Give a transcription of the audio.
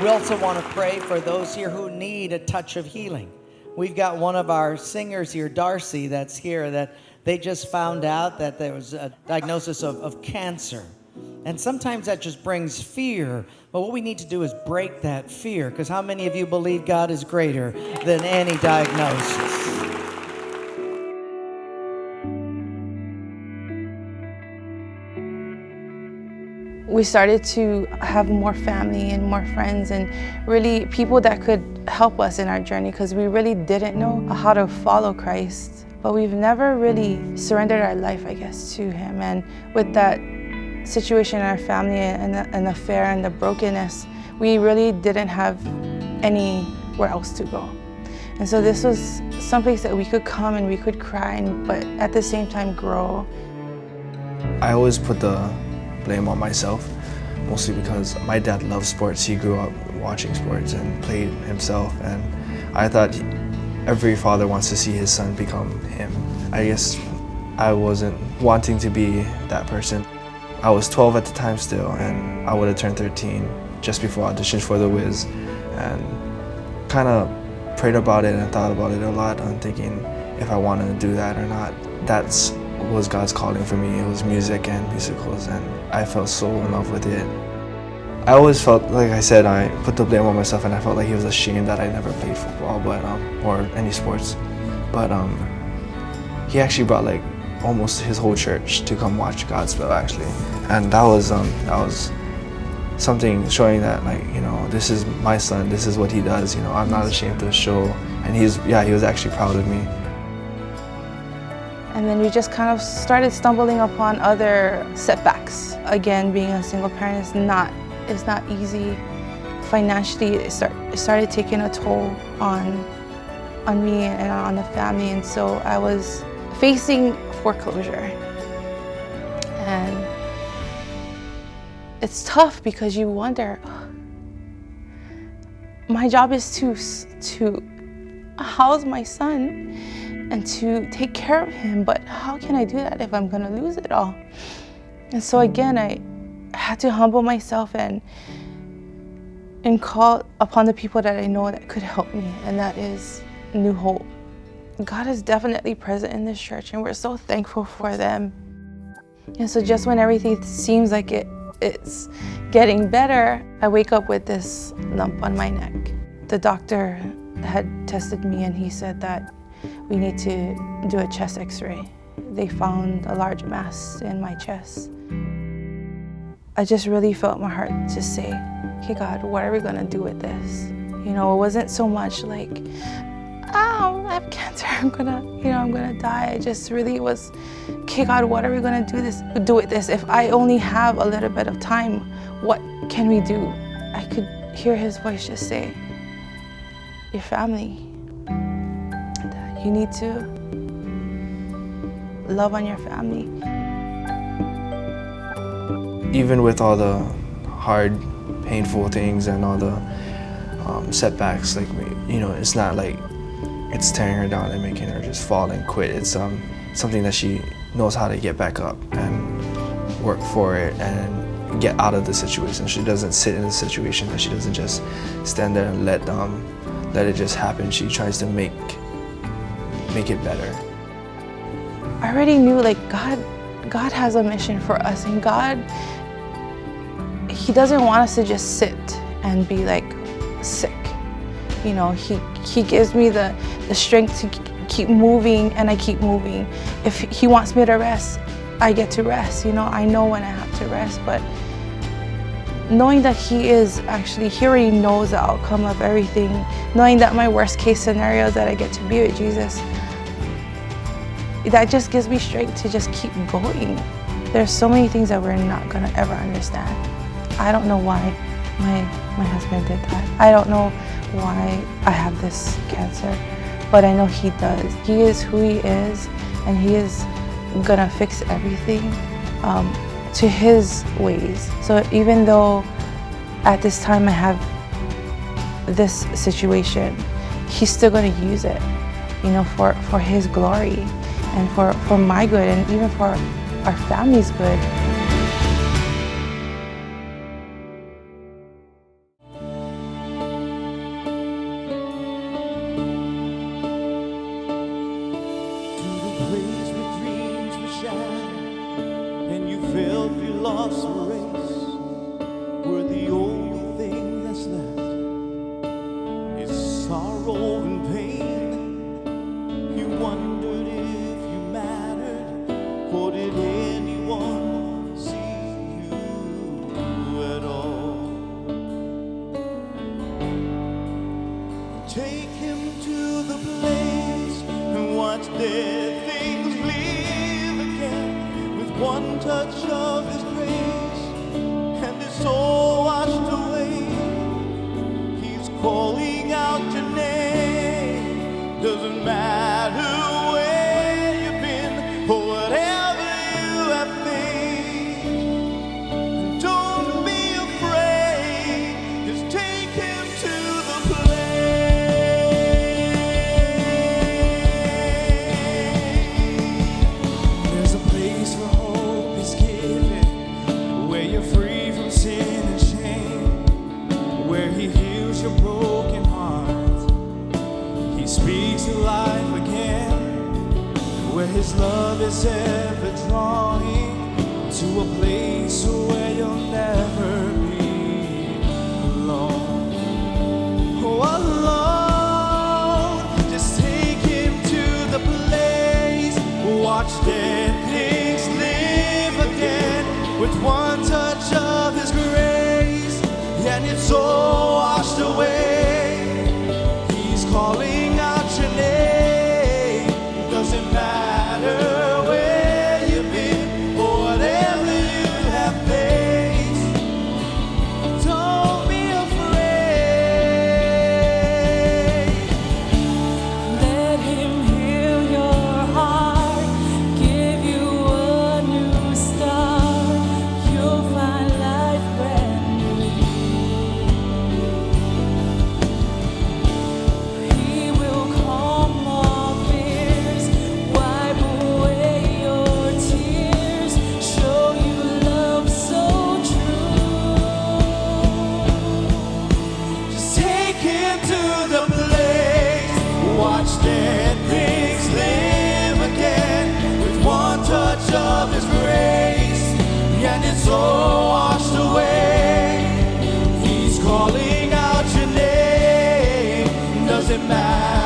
We also want to pray for those here who need a touch of healing. We've got one of our singers here, Darcy, that's here, that they just found out that there was a diagnosis of cancer. And sometimes that just brings fear. But what we need to do is break that fear, because how many of you believe God is greater than any diagnosis? We started to have more family and more friends and really people that could help us in our journey, because we really didn't know how to follow Christ. But we've never really surrendered our life, I guess, to Him. And with that situation in our family and the affair and the brokenness, we really didn't have anywhere else to go. And so this was someplace that we could come and we could cry, but at the same time grow. I always put the blame on myself, mostly because my dad loved sports. He grew up watching sports and played himself, and I thought every father wants to see his son become him. I guess I wasn't wanting to be that person. I was 12 at the time still, and I would have turned 13 just before I auditioned for The Wiz, and kind of prayed about it and thought about it a lot, on thinking if I wanted to do that or not. That's was God's calling for me. It was music and musicals, and I fell so in love with it. I always felt, like I said, I put the blame on myself, and I felt like He was ashamed that I never played football, or any sports. But He actually brought like almost his whole church to come watch Godspell, actually, and that was something showing that, like, you know, this is my son. This is what he does. You know, I'm not ashamed to show, and he was actually proud of me. And then we just kind of started stumbling upon other setbacks. Again, being a single parent is not easy. Financially, it started taking a toll on me and on the family, and so I was facing foreclosure. And it's tough because you wonder, my job is to house my son and to take care of him, but how can I do that if I'm gonna lose it all? And so again, I had to humble myself and call upon the people that I know that could help me, and that is New Hope. God is definitely present in this church, and we're so thankful for them. And so just when everything seems like it's getting better, I wake up with this lump on my neck. The doctor had tested me, and he said that we need to do a chest x-ray. They found a large mass in my chest. I just really felt my heart just say, okay, God, what are we gonna do with this? You know, it wasn't so much like, oh, I have cancer, I'm gonna die. It just really was, okay, God, what are we gonna do with this? If I only have a little bit of time, what can we do? I could hear His voice just say, your family. You need to love on your family. Even with all the hard, painful things and all the setbacks, like, you know, it's not like it's tearing her down and making her just fall and quit. It's something that she knows how to get back up and work for it and get out of the situation. She doesn't sit in the situation, and she doesn't just stand there and let it just happen. She tries to make it better. I already knew, like, God has a mission for us, and God, He doesn't want us to just sit and be like sick. You know, He gives me the strength to keep moving, and I keep moving. If He wants me to rest, I get to rest. You know, I know when I have to rest, but knowing that He already knows the outcome of everything, knowing that my worst case scenario is that I get to be with Jesus, that just gives me strength to just keep going. There's so many things that we're not gonna ever understand. I don't know why my husband did that. I don't know why I have this cancer, but I know He does. He is who He is, and He is gonna fix everything to His ways. So even though at this time I have this situation, He's still gonna use it, you know, for His glory and for my good, and even for our family's good. where He heals your broken heart. He speaks to life again, where His love is ever drawing to a place where you'll never be alone. Oh, alone. Just take Him to the place. Watch dead things live again with one touch of His grace, and it's all washed away. He's calling out your name. Doesn't matter where you've been or whatever you have faced. Don't be afraid. Let Him heal your heart, give you a new start. You'll find life brand new. He will calm all fears, wipe away your tears, show you love so true. Just take Him to the place. Watch dead things live again with one touch of His grace, and it's all washed away. He's calling out your name. Doesn't matter